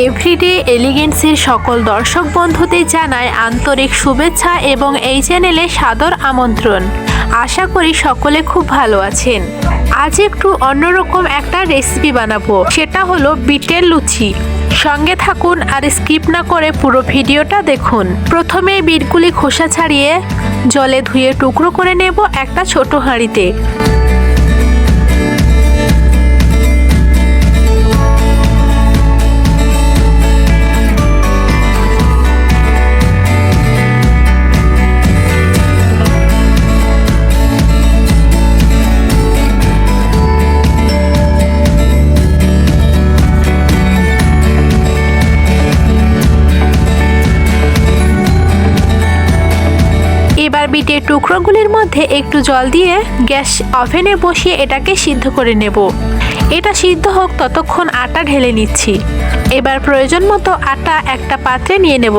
Everyday এলিগেন্সের সকল দর্শক বন্ধুদের জানায় আন্তরিক শুভেচ্ছা এবং এই চ্যানেলে সাদর আমন্ত্রণ। আশা করি সকলে খুব ভালো আছেন। আজ একটু অন্যরকম একটা রেসিপি বানাবো, সেটা হলো বিটের লুচি। সঙ্গে থাকুন আর স্কিপ না করে পুরো ভিডিওটা দেখুন। প্রথমে বিটগুলি খোসা ছাড়িয়ে জলে ধুয়ে টুকরো করে নেব একটা ছোট হাঁড়িতে। এবার বিটের টুকরোগুলির মধ্যে একটু জল দিয়ে গ্যাস ওভেনে বসিয়ে এটাকে সিদ্ধ করে নেব। এটা সিদ্ধ হোক ততক্ষণ আটা ঢেলে নিচ্ছি। এবার প্রয়োজন মতো আটা একটা পাত্রে নিয়ে নেব।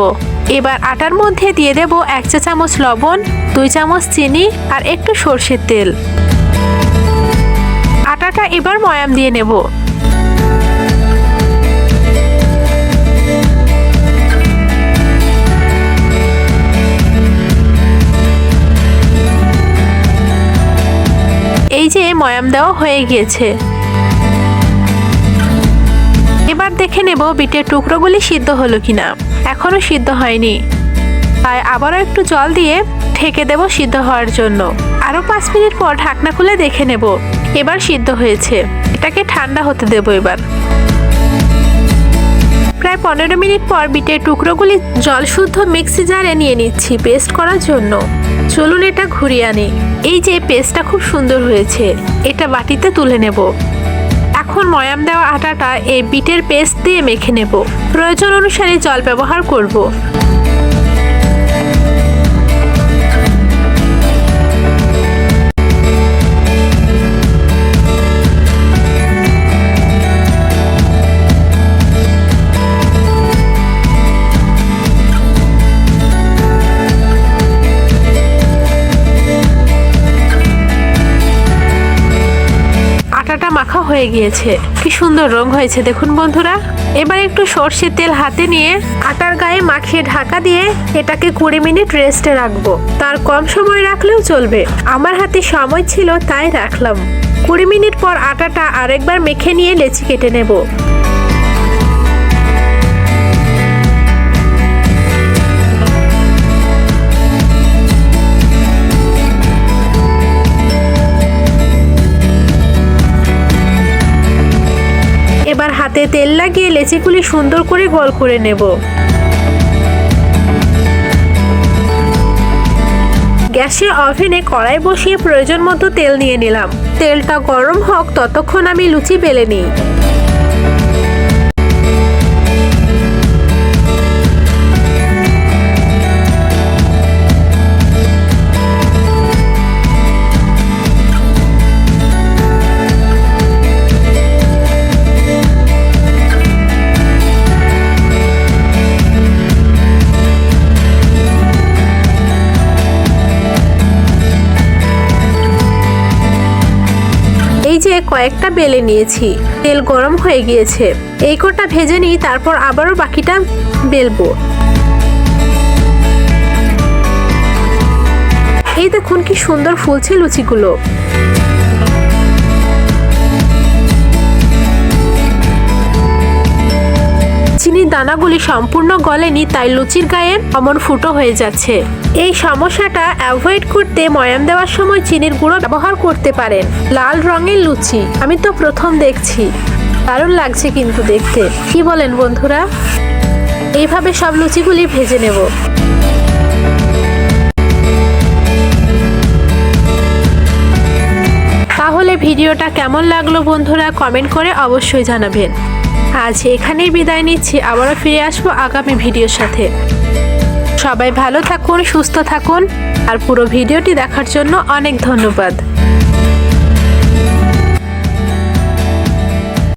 এবার আটার মধ্যে দিয়ে দেব 1 চা চামচ লবণ, 2 চামচ চিনি আর একটু সরষের তেল। আটাটা এবার ময়াম দিয়ে নেব। এই যে ময়াম দেওয়া হয়ে গিয়েছে। এবার দেখে নেব বিটের টুকরোগুলি সিদ্ধ হলো কিনা। এখনো সিদ্ধ হয়নি, তাই আবারও একটু জল দিয়ে ঢেকে দেব সিদ্ধ হওয়ার জন্য। আরো 5 মিনিট পর ঢাকনা খুলে দেখে নেব। এবার সিদ্ধ হয়েছে। এটাকে ঠান্ডা হতে দেব। এবার প্রায় 15 মিনিট পর বিটের টুকরোগুলি জল শুদ্ধ মিক্সি জারে নিয়ে নিচ্ছি পেস্ট করার জন্য। চলুন এটা ঘুরিয়ে আনি। এই যে পেস্টটা খুব সুন্দর হয়েছে, এটা বাটিতে তুলে নেব। এখন ময়াম দেওয়া আটাটা এই বিটের পেস্ট দিয়ে মেখে নেব। প্রয়োজন অনুসারে জল ব্যবহার করব। মাখা হয়ে গিয়েছে, কি সুন্দর রং হয়েছে দেখুন বন্ধুরা। এবার একটু সরষের তেল হাতে নিয়ে আটার গায়ে মাখিয়ে ঢাকা দিয়ে এটাকে 20 মিনিট রেস্টে রাখবো। তার কম সময় রাখলেও চলবে, আমার হাতে সময় ছিল তাই রাখলাম। 20 মিনিট পর আটাটা আরেকবার মেখে নিয়ে লেচি কেটে নেব। এবার হাতে তেল লাগিয়ে লেচিগুলি সুন্দর করে গোল করে নেব। গ্যাসে ওভেনে কড়াই বসিয়ে প্রয়োজন মতো তেল নিয়ে নিলাম। তেলটা গরম হোক ততক্ষণ আমি লুচি বেলে নিই। এই যে কয়েকটা বেলে নিয়েছি, তেল গরম হয়ে গিয়েছে। এই কটা ভেজে নিই, তারপর আবারও বাকিটা বেলবো। এই দেখুন কি সুন্দর ফুলছে লুচিগুলো। চিনির দানাগুলি সম্পূর্ণ গলেনি, তাই লুচির গায়ে অমন ফুটো হয়ে যাচ্ছে। এই সমস্যাটা অ্যাভয়েড করতে ময়াম দেওয়ার সময় চিনির গুঁড়ো ব্যবহার করতে পারেন। লাল রঙের লুচি আমি তো প্রথম দেখছি, দারুণ লাগছে কিন্তু দেখতে। কি বলেন বন্ধুরা? এইভাবে সব লুচিগুলি ভেজে নেব। তাহলে ভিডিওটা কেমন লাগলো বন্ধুরা কমেন্ট করে অবশ্যই জানাবেন। আজ এখানেই বিদায় নিচ্ছি, আবারও ফিরে আসবো আগামী ভিডিওর সাথে। সবাই ভালো থাকুন, সুস্থ থাকুন, আর পুরো ভিডিওটি দেখার জন্য অনেক ধন্যবাদ।